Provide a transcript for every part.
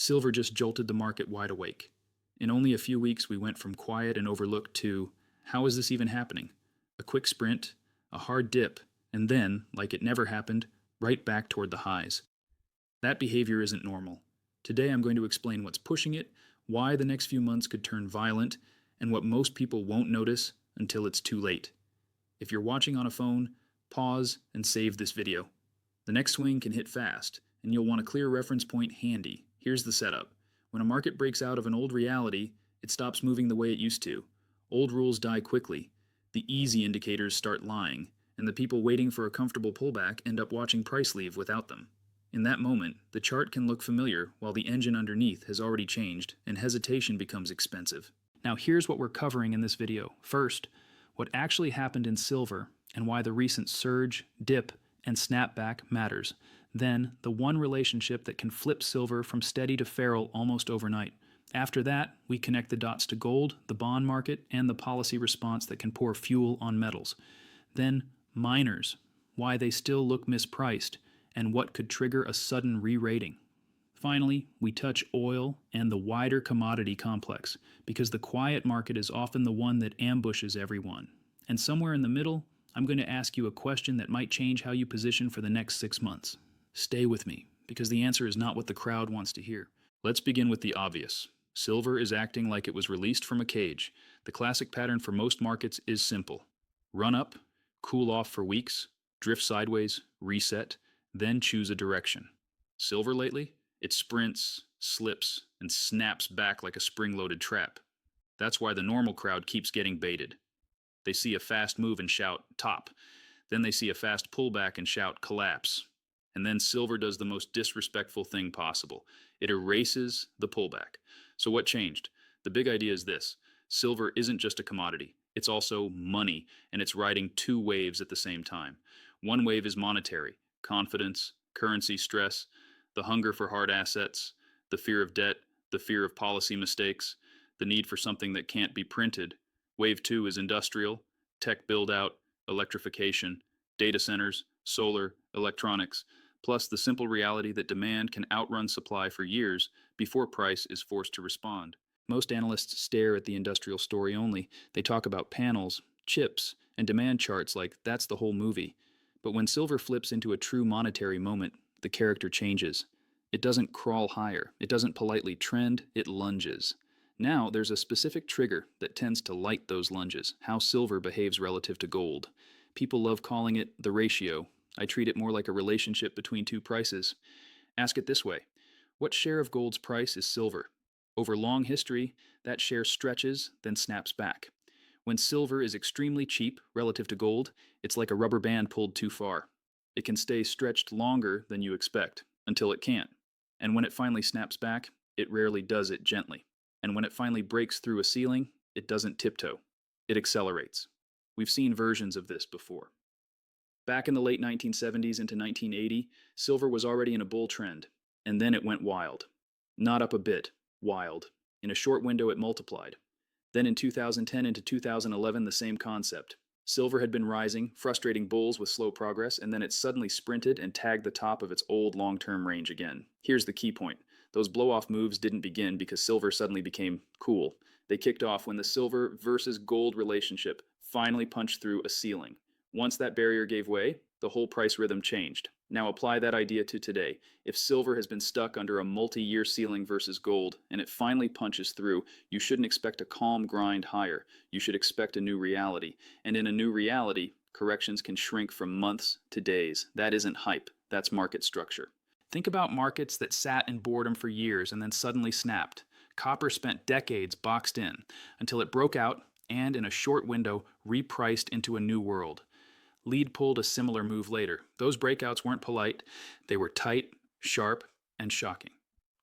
Silver just jolted the market wide awake. In only a few weeks, we went from quiet and overlooked to, how is this even happening? A quick sprint, a hard dip, and then, like it never happened, right back toward the highs. That behavior isn't normal. Today I'm going to explain what's pushing it, why the next few months could turn violent, and what most people won't notice until it's too late. If you're watching on a phone, pause and save this video. The next swing can hit fast, and you'll want a clear reference point handy. Here's the setup. When a market breaks out of an old reality, it stops moving the way it used to. Old rules die quickly. The easy indicators start lying, and the people waiting for a comfortable pullback end up watching price leave without them. In that moment, the chart can look familiar while the engine underneath has already changed, and hesitation becomes expensive. Now here's what we're covering in this video. First, what actually happened in silver and why the recent surge, dip, and snapback matters. Then, the one relationship that can flip silver from steady to feral almost overnight. After that, we connect the dots to gold, the bond market, and the policy response that can pour fuel on metals. Then, miners, why they still look mispriced, and what could trigger a sudden re-rating. Finally, we touch oil and the wider commodity complex, because the quiet market is often the one that ambushes everyone. And somewhere in the middle, I'm going to ask you a question that might change how you position for the next 6 months. Stay with me, because the answer is not what the crowd wants to hear. Let's begin with the obvious. Silver is acting like it was released from a cage. The classic pattern for most markets is simple. Run up, cool off for weeks, drift sideways, reset, then choose a direction. Silver lately? It sprints, slips, and snaps back like a spring-loaded trap. That's why the normal crowd keeps getting baited. They see a fast move and shout, top. Then they see a fast pullback and shout, collapse. And then silver does the most disrespectful thing possible. It erases the pullback. So what changed? The big idea is this. Silver isn't just a commodity. It's also money, and it's riding two waves at the same time. One wave is monetary, confidence, currency stress, the hunger for hard assets, the fear of debt, the fear of policy mistakes, the need for something that can't be printed. Wave two is industrial, tech build-out, electrification, data centers, solar, electronics, plus the simple reality that demand can outrun supply for years before price is forced to respond. Most analysts stare at the industrial story only. They talk about panels, chips, and demand charts like that's the whole movie. But when silver flips into a true monetary moment, the character changes. It doesn't crawl higher. It doesn't politely trend. It lunges. Now there's a specific trigger that tends to light those lunges, how silver behaves relative to gold. People love calling it the ratio. I treat it more like a relationship between two prices. Ask it this way. What share of gold's price is silver? Over long history, that share stretches, then snaps back. When silver is extremely cheap relative to gold, it's like a rubber band pulled too far. It can stay stretched longer than you expect, until it can't. And when it finally snaps back, it rarely does it gently. And when it finally breaks through a ceiling, it doesn't tiptoe. It accelerates. We've seen versions of this before. Back in the late 1970s into 1980, silver was already in a bull trend, and then it went wild. Not up a bit, wild. In a short window, it multiplied. Then in 2010 into 2011, the same concept. Silver had been rising, frustrating bulls with slow progress, and then it suddenly sprinted and tagged the top of its old long-term range again. Here's the key point. Those blow-off moves didn't begin because silver suddenly became cool. They kicked off when the silver versus gold relationship finally punched through a ceiling. Once that barrier gave way, the whole price rhythm changed. Now apply that idea to today. If silver has been stuck under a multi-year ceiling versus gold, and it finally punches through, you shouldn't expect a calm grind higher. You should expect a new reality. And in a new reality, corrections can shrink from months to days. That isn't hype. That's market structure. Think about markets that sat in boredom for years and then suddenly snapped. Copper spent decades boxed in until it broke out and, in a short window, repriced into a new world. Lead pulled a similar move later. Those breakouts weren't polite. They were tight, sharp, and shocking.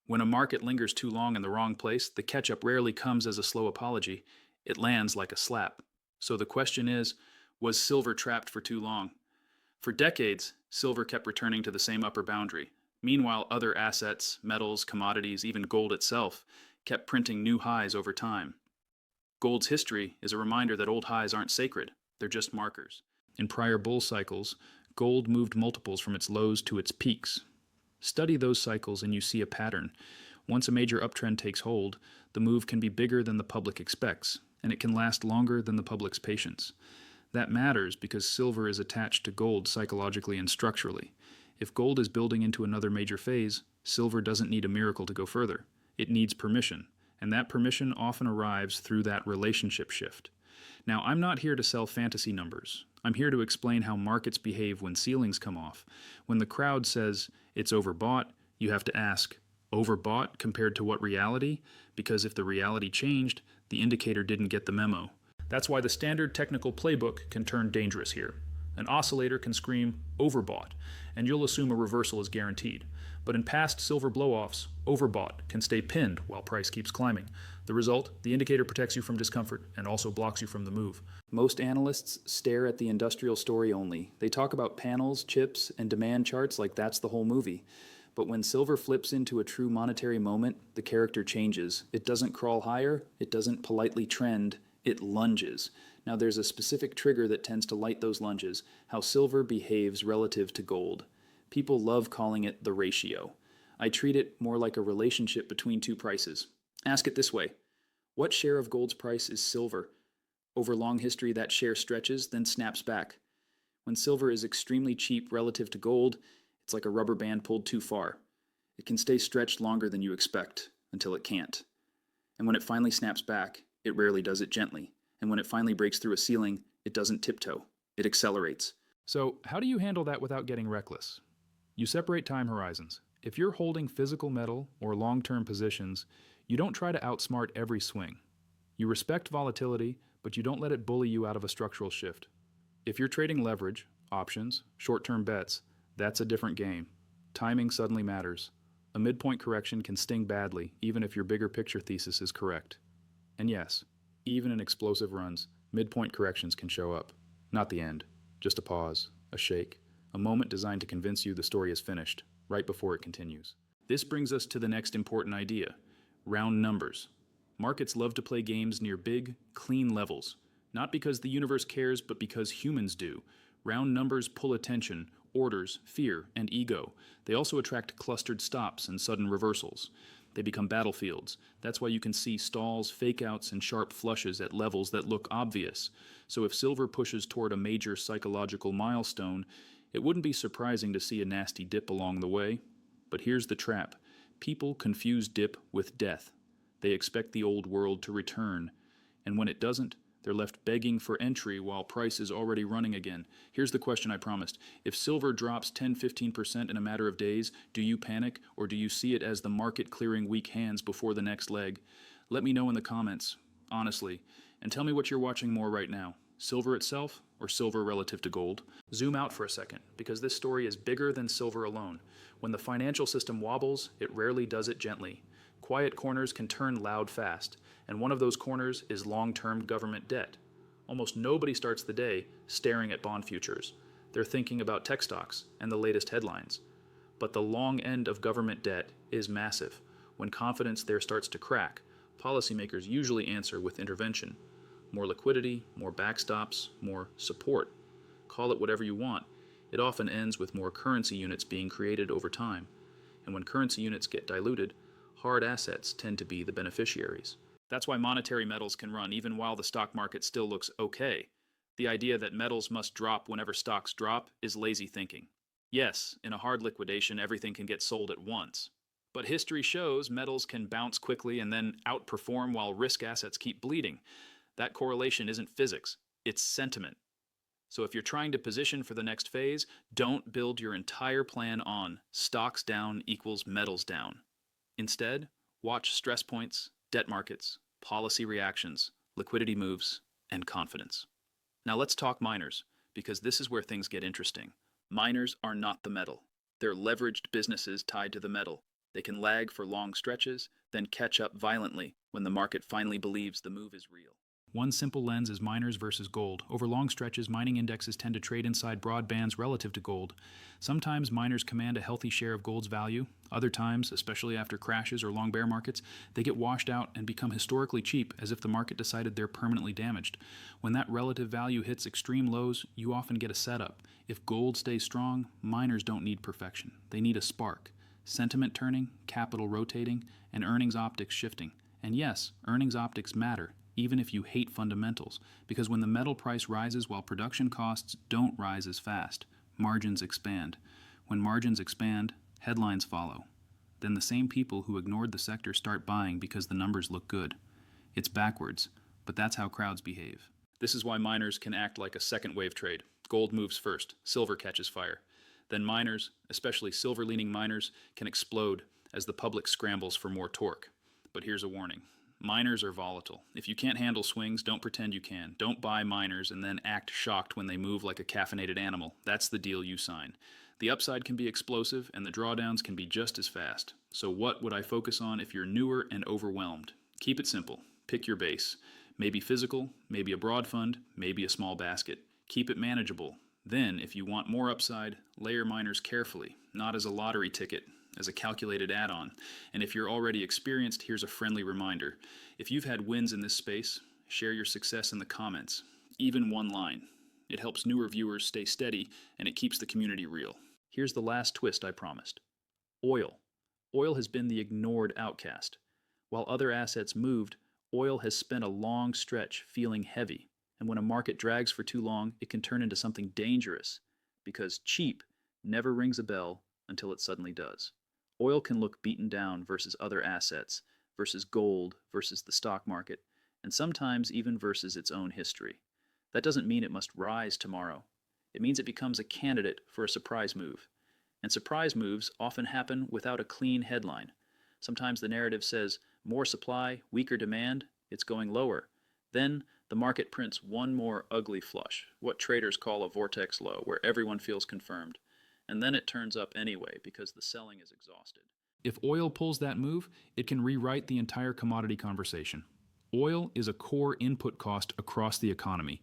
When a market lingers too long in the wrong place, the catch-up rarely comes as a slow apology. It lands like a slap. So the question is, was silver trapped for too long? For decades, silver kept returning to the same upper boundary. Meanwhile, other assets, metals, commodities, even gold itself, kept printing new highs over time. Gold's history is a reminder that old highs aren't sacred. They're just markers. In prior bull cycles, gold moved multiples from its lows to its peaks. Study those cycles and you see a pattern. Once a major uptrend takes hold, the move can be bigger than the public expects, and it can last longer than the public's patience. That matters because silver is attached to gold psychologically and structurally. If gold is building into another major phase, silver doesn't need a miracle to go further. It needs permission, and that permission often arrives through that relationship shift. Now, I'm not here to sell fantasy numbers. I'm here to explain how markets behave when ceilings come off. When the crowd says it's overbought, you have to ask, overbought compared to what reality? Because if the reality changed, the indicator didn't get the memo. That's why the standard technical playbook can turn dangerous here. An oscillator can scream overbought, and you'll assume a reversal is guaranteed. But in past silver blow-offs, overbought can stay pinned while price keeps climbing. The result, the indicator protects you from discomfort and also blocks you from the move. Most analysts stare at the industrial story only. They talk about panels, chips, and demand charts like that's the whole movie. But when silver flips into a true monetary moment, the character changes. It doesn't crawl higher, it doesn't politely trend, it lunges. Now there's a specific trigger that tends to light those lunges, how silver behaves relative to gold. People love calling it the ratio. I treat it more like a relationship between two prices. Ask it this way: what share of gold's price is silver? Over long history, that share stretches, then snaps back. When silver is extremely cheap relative to gold, it's like a rubber band pulled too far. It can stay stretched longer than you expect, until it can't. And when it finally snaps back, it rarely does it gently. And when it finally breaks through a ceiling, it doesn't tiptoe. It accelerates. So, how do you handle that without getting reckless? You separate time horizons. If you're holding physical metal or long-term positions, you don't try to outsmart every swing. You respect volatility, but you don't let it bully you out of a structural shift. If you're trading leverage, options, short-term bets, that's a different game. Timing suddenly matters. A midpoint correction can sting badly, even if your bigger picture thesis is correct. And yes, even in explosive runs, midpoint corrections can show up. Not the end, just a pause, a shake, a moment designed to convince you the story is finished, right before it continues. This brings us to the next important idea: round numbers. Markets love to play games near big, clean levels, not because the universe cares, but because humans do. Round numbers pull attention, orders, fear, and ego. They also attract clustered stops and sudden reversals. They become battlefields. That's why you can see stalls, fake-outs, and sharp flushes at levels that look obvious. So if silver pushes toward a major psychological milestone, it wouldn't be surprising to see a nasty dip along the way. But here's the trap. People confuse dip with death. They expect the old world to return. And when it doesn't, they're left begging for entry while price is already running again. Here's the question I promised. If silver drops 10-15% in a matter of days, do you panic, or do you see it as the market clearing weak hands before the next leg? Let me know in the comments, honestly. And tell me what you're watching more right now. Silver itself, or silver relative to gold? Zoom out for a second, because this story is bigger than silver alone. When the financial system wobbles, it rarely does it gently. Quiet corners can turn loud fast, and one of those corners is long-term government debt. Almost nobody starts the day staring at bond futures. They're thinking about tech stocks and the latest headlines. But the long end of government debt is massive. When confidence there starts to crack, policymakers usually answer with intervention. More liquidity, more backstops, more support. Call it whatever you want. It often ends with more currency units being created over time. And when currency units get diluted, hard assets tend to be the beneficiaries. That's why monetary metals can run even while the stock market still looks okay. The idea that metals must drop whenever stocks drop is lazy thinking. Yes, in a hard liquidation, everything can get sold at once. But history shows metals can bounce quickly and then outperform while risk assets keep bleeding. That correlation isn't physics, it's sentiment. So if you're trying to position for the next phase, don't build your entire plan on stocks down equals metals down. Instead, watch stress points, debt markets, policy reactions, liquidity moves, and confidence. Now let's talk miners, because this is where things get interesting. Miners are not the metal. They're leveraged businesses tied to the metal. They can lag for long stretches, then catch up violently when the market finally believes the move is real. One simple lens is miners versus gold. Over long stretches, mining indexes tend to trade inside broad bands relative to gold. Sometimes miners command a healthy share of gold's value. Other times, especially after crashes or long bear markets, they get washed out and become historically cheap, as if the market decided they're permanently damaged. When that relative value hits extreme lows, you often get a setup. If gold stays strong, miners don't need perfection. They need a spark. sentiment turning, capital rotating, and earnings optics shifting. And yes, earnings optics matter, even if you hate fundamentals, because when the metal price rises while production costs don't rise as fast, margins expand. When margins expand, headlines follow. Then the same people who ignored the sector start buying because the numbers look good. It's backwards, but that's how crowds behave. This is why miners can act like a second wave trade. Gold moves first, silver catches fire. Then miners, especially silver-leaning miners, can explode as the public scrambles for more torque. But here's a warning. Miners are volatile. If you can't handle swings, don't pretend you can. Don't buy miners and then act shocked when they move like a caffeinated animal. That's the deal you sign. The upside can be explosive and the drawdowns can be just as fast. So what would I focus on if you're newer and overwhelmed? Keep it simple. Pick your base. Maybe physical, maybe a broad fund, maybe a small basket. Keep it manageable. Then, if you want more upside, layer miners carefully, not as a lottery ticket, as a calculated add-on. And if you're already experienced, here's a friendly reminder. If you've had wins in this space, share your success in the comments, even one line. It helps newer viewers stay steady, and it keeps the community real. Here's the last twist I promised. Oil. Oil has been the ignored outcast. While other assets moved, oil has spent a long stretch feeling heavy. And when a market drags for too long, it can turn into something dangerous, because cheap never rings a bell until it suddenly does. Oil can look beaten down versus other assets, versus gold, versus the stock market, and sometimes even versus its own history. That doesn't mean it must rise tomorrow. It means it becomes a candidate for a surprise move. And surprise moves often happen without a clean headline. Sometimes the narrative says, more supply, weaker demand, it's going lower. Then the market prints one more ugly flush, what traders call a vortex low, where everyone feels confirmed. And then it turns up anyway because the selling is exhausted. If oil pulls that move, it can rewrite the entire commodity conversation. Oil is a core input cost across the economy,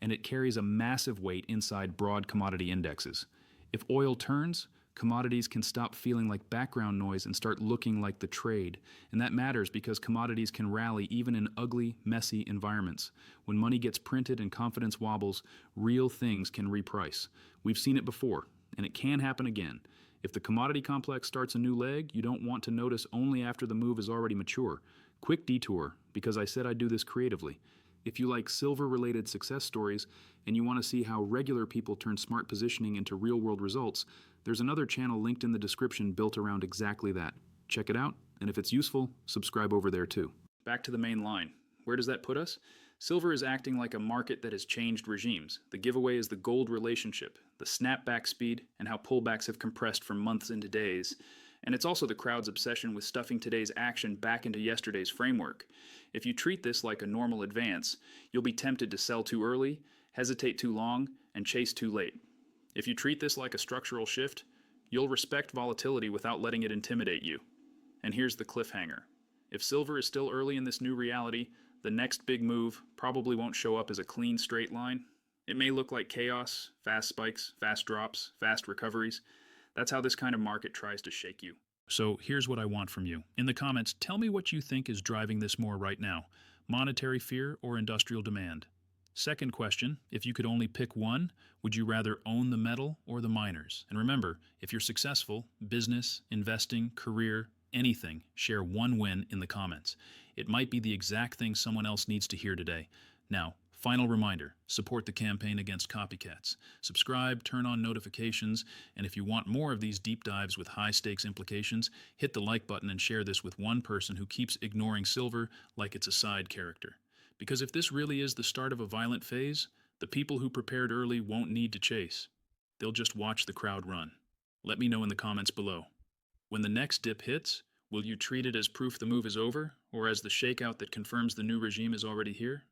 and it carries a massive weight inside broad commodity indexes. If oil turns, commodities can stop feeling like background noise and start looking like the trade. And that matters because commodities can rally even in ugly, messy environments. When money gets printed and confidence wobbles, real things can reprice. We've seen it before, and it can happen again. If the commodity complex starts a new leg, you don't want to notice only after the move is already mature. Quick detour, because I said I'd do this creatively. If you like silver-related success stories and you want to see how regular people turn smart positioning into real-world results, there's another channel linked in the description built around exactly that. Check it out, and if it's useful, subscribe over there too. Back to the main line. Where does that put us? Silver is acting like a market that has changed regimes. The giveaway is the gold relationship, the snapback speed, and how pullbacks have compressed from months into days. And it's also the crowd's obsession with stuffing today's action back into yesterday's framework. If you treat this like a normal advance, you'll be tempted to sell too early, hesitate too long, and chase too late. If you treat this like a structural shift, you'll respect volatility without letting it intimidate you. And here's the cliffhanger. If silver is still early in this new reality, the next big move probably won't show up as a clean straight line. It may look like chaos, fast spikes, fast drops, fast recoveries. That's how this kind of market tries to shake you. So here's what I want from you. In the comments, tell me what you think is driving this more right now. Monetary fear or industrial demand? Second question, if you could only pick one, would you rather own the metal or the miners? And remember, if you're successful, business, investing, career, anything, share one win in the comments. It might be the exact thing someone else needs to hear today. Now, final reminder, support the campaign against copycats. Subscribe, turn on notifications, and if you want more of these deep dives with high-stakes implications, hit the like button and share this with one person who keeps ignoring silver like it's a side character. Because if this really is the start of a violent phase, the people who prepared early won't need to chase. They'll just watch the crowd run. Let me know in the comments below. When the next dip hits, will you treat it as proof the move is over, or as the shakeout that confirms the new regime is already here?